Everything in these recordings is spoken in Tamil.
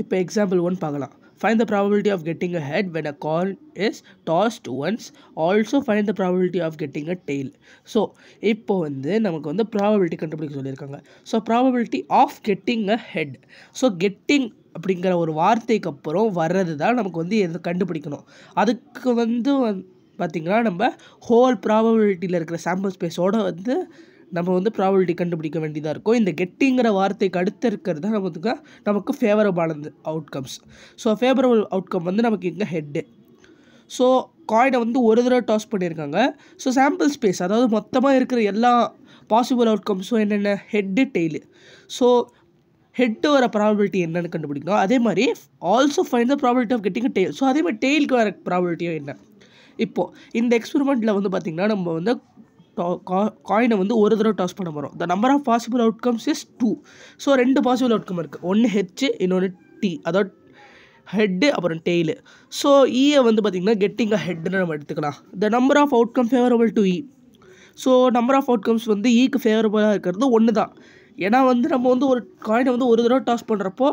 இப்போ எக்ஸாம்பிள் 1 பார்க்கலாம். Find the probability of getting a head when a coin is tossed once. Also find the probability of getting a tail. So இப்போ வந்து நமக்கு வந்து ப்ராபபிலிட்டி கண்டுபிடிக்க சொல்லியிருக்காங்க. So probability of getting a head. So getting அப்படிங்கிற ஒரு வார்த்தைக்கு அப்புறம் வர்றது தான் நமக்கு வந்து எது கண்டுபிடிக்கணும். அதுக்கு வந்து பார்த்திங்கன்னா நம்ம ஹோல் ப்ராபபிலிட்டியில் இருக்கிற சாம்பிள் ஸ்பேஸோடு வந்து நம்ம வந்து ப்ராபபிலிட்டி கண்டுபிடிக்க வேண்டியதாக இருக்கும். இந்த கெட்டிங்கிற வார்த்தைக்கு அடுத்து இருக்கிறது தான் நமக்கு ஃபேவரபிளானது அவுட்கம்ஸ். ஸோ ஃபேவரபிள் அவுட்கம் வந்து நமக்கு இங்கே ஹெட்டு. ஸோ காயினை வந்து ஒரு தடவை டாஸ் பண்ணியிருக்காங்க. ஸோ சாம்பிள் ஸ்பேஸ் அதாவது மொத்தமாக இருக்கிற எல்லா பாசிபிள் அவுட்கம்ஸும் என்னென்ன ஹெட்டு டெய்லு. ஸோ ஹெட்டு வர ப்ராபபிலிட்டி என்னென்னு கண்டுபிடிக்கணும். அதே மாதிரி also find the probability of getting tail. So அதே மாதிரி டெய்லுக்கு வர ப்ராபபிலிட்டியும் என்ன. இப்போது இந்த எக்ஸ்பெரிமெண்ட்டில் வந்து பார்த்திங்கன்னா நம்ம வந்து காயினை வந்து ஒரு தடவை டாஸ் பண்ண போகிறோம். The number of possible outcomes is 2. So 2 possible outcome இருக்குது. ஒன்று ஹெச், இன்னொன்று டி, அதாவது ஹெட்டு அப்புறம் டெய்லு. ஸோ ஈயை வந்து பார்த்திங்கன்னா கெட்டிங் அ ஹெட்னு நம்ம எடுத்துக்கலாம். The number of outcome favourable to E. So number of outcomes வந்து ஈக்கு ஃபேவரபுளாக இருக்கிறது ஒன்று தான். ஏன்னா வந்து நம்ம வந்து ஒரு காயினை வந்து ஒரு தடவை டாஸ் பண்ணுறப்போ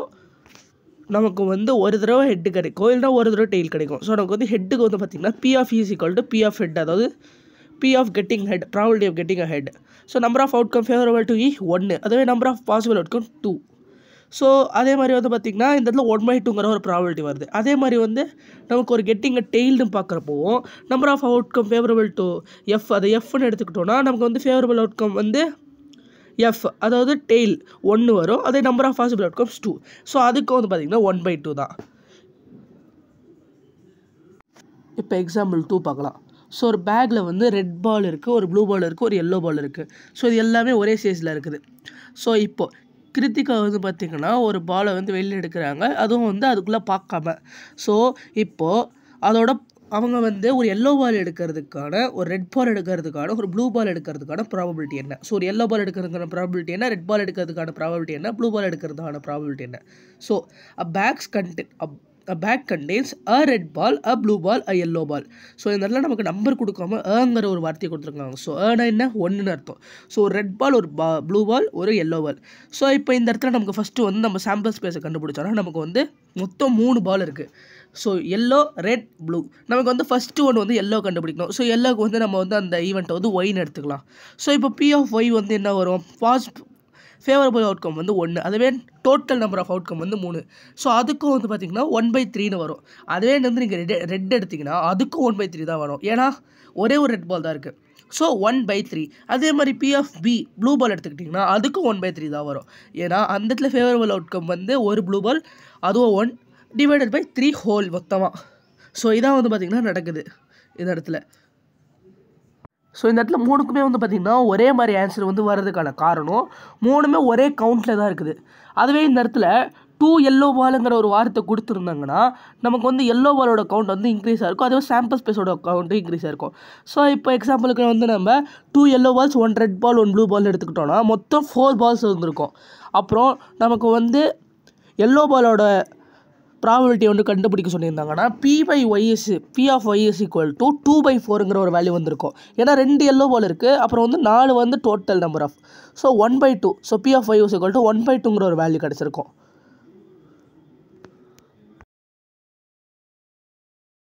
நமக்கு வந்து ஒரு தடவை ஹெட்டு கிடைக்கும், இல்லைனா ஒரு தடவை டெய்ல் கிடைக்கும். ஸோ நமக்கு வந்து ஹெட்டுக்கு வந்து பார்த்திங்கன்னா P of is equal to P of head, அதாவது P of getting head, probability of getting a head. So number of outcome favorable to E 1. அதுவே number of possible outcome 2. So அதே மாதிரி வந்து பார்த்திங்கன்னா இந்த இடத்துல 1/2ங்கிற ஒரு ப்ராபபிலிட்டி வருது. அதே மாதிரி வந்து நமக்கு ஒரு கெட்டிங் அ டெய்ல்னு பார்க்குறப்போ number of outcome favourable to F, அதை எஃப்னு எடுத்துக்கிட்டோன்னா நமக்கு வந்து ஃபேவரபிள் அவுட்கம் வந்து எஃப், அதாவது டெய்ல் 1 வரும். அதே number of possible outcomes 2. So அதுக்கு வந்து பார்த்திங்கன்னா 1/2 தான். இப்போ எக்ஸாம்பிள் 2 பார்க்கலாம். ஸோ ஒரு பேக்கில் வந்து ரெட் பால் இருக்குது, ஒரு ப்ளூ பால் இருக்குது, ஒரு எல்லோ பால் இருக்குது. ஸோ இது எல்லாமே ஒரே சைஸில் இருக்குது. ஸோ இப்போது கிருத்திகா வந்து பார்த்திங்கன்னா ஒரு பாலை வந்து வெளியில் எடுக்கிறாங்க, அதுவும் வந்து அதுக்குள்ளே பார்க்காம. ஸோ இப்போது அதோட அவங்க வந்து ஒரு எல்லோ பால் எடுக்கிறதுக்கான, ஒரு ரெட் பால் எடுக்கிறதுக்கான, ஒரு ப்ளூ பால் எடுக்கிறதுக்கான ப்ராபபிலிட்டி என்ன. ஸோ ஒரு எல்லோ பால் எடுக்கிறதுக்கான ப்ராபபிலிட்டி என்ன, ரெட் பால் எடுக்கிறதுக்கான ப்ராபபிலிட்டி என்ன, ப்ளூ பால் எடுக்கிறதுக்கான ப்ராபபிலிட்டி என்ன. So a bag contains a red ball, a blue ball, a yellow ball. So இந்த இடத்துல நமக்கு நம்பர் கொடுக்காம ஏங்கிற ஒரு வார்த்தையை கொடுத்துருக்காங்க. ஸோ ஏன்னா என்ன, 1ன்னு அர்த்தம். ஸோ ஒரு ரெட் பால், ஒரு ப்ளூ பால், ஒரு எல்லோ பால். ஸோ இப்போ இந்த இடத்துல நமக்கு ஃபஸ்ட்டு வந்து நம்ம சாம்பிள் ஸ்பேஸை கண்டுபிடிச்சோன்னா நமக்கு வந்து மொத்தம் 3 பால் இருக்குது. So yellow, red, blue. நமக்கு வந்து ஃபஸ்ட்டு ஒன்று வந்து எல்லோ கண்டுபிடிக்கணும். ஸோ எல்லோக்கு வந்து நம்ம வந்து அந்த ஈவெண்ட்டை வந்து ஒய்ன்னு எடுத்துக்கலாம். ஸோ இப்போ பி ஆஃப் ஒய் வந்து என்ன வரும், ஃபேவரபிள் அவுட்கம் வந்து 1. அதுவே டோட்டல் நம்பர் ஆஃப் அவுட்கம் வந்து 3. ஸோ அதுக்கும் வந்து பார்த்திங்கன்னா 1/3ன்னு வரும். அதுவே வந்து நீங்கள் ரெட் எடுத்திங்கன்னா அதுக்கும் 1/3 தான் வரும். ஏன்னா ஒரே ஒரு ரெட் பால் தான் இருக்குது. ஸோ 1/3. அதே மாதிரி P of P blue ball எடுத்துக்கிட்டிங்கன்னா அதுக்கும் 1/3 தான் வரும். ஏன்னா அந்த இடத்துல ஃபேவரபிள் அவுட்கம் வந்து ஒரு ப்ளூ பால், அதுவும் 1 டிவைடட் பை 3 ஹோல் மொத்தமாக. ஸோ இதான் வந்து பார்த்திங்கன்னா நடக்குது இந்த இடத்துல. ஸோ இந்த இடத்துல 3க்குமே வந்து பார்த்திங்கன்னா ஒரே மாதிரி ஆன்சர் வந்து வர்றதுக்கான காரணம் 3மே ஒரே கவுண்ட்டில் தான் இருக்குது. அதுவே இந்த இடத்துல 2 எல்லோ பாலுங்கிற ஒரு வார்த்தை கொடுத்துருந்தாங்கன்னா நமக்கு வந்து எல்லோ பாலோட கவுண்ட் வந்து இன்க்ரீஸ் ஆகிருக்கும், அதுவே சாம்பிள் ஸ்பேஸோட கவுண்ட்டு இன்க்ரீஸ் ஆகிருக்கும். ஸோ இப்போ எக்ஸாம்பிளுக்கு வந்து நம்ம 2 yellow balls, 1 red ball, 1 blue ball எடுத்துக்கிட்டோன்னா மொத்தம் 4 பால்ஸ் இருந்திருக்கும். அப்புறம் நமக்கு வந்து எல்லோ பாலோட ப்ராபபிலிட்டி வந்து கண்டுபிடிக்க சொல்லியிருந்தாங்கன்னா P of y is equal to 2/4ங்கிற ஒரு வேல்யூ வந்திருக்கும். ஏன்னா 2 எல்லோ பால் இருக்குது, அப்புறம் வந்து 4 வந்து total number of. So 1/2. So P of y is equal to 1/2ங்கிற ஒரு வேல்யூ கிடச்சிருக்கும்.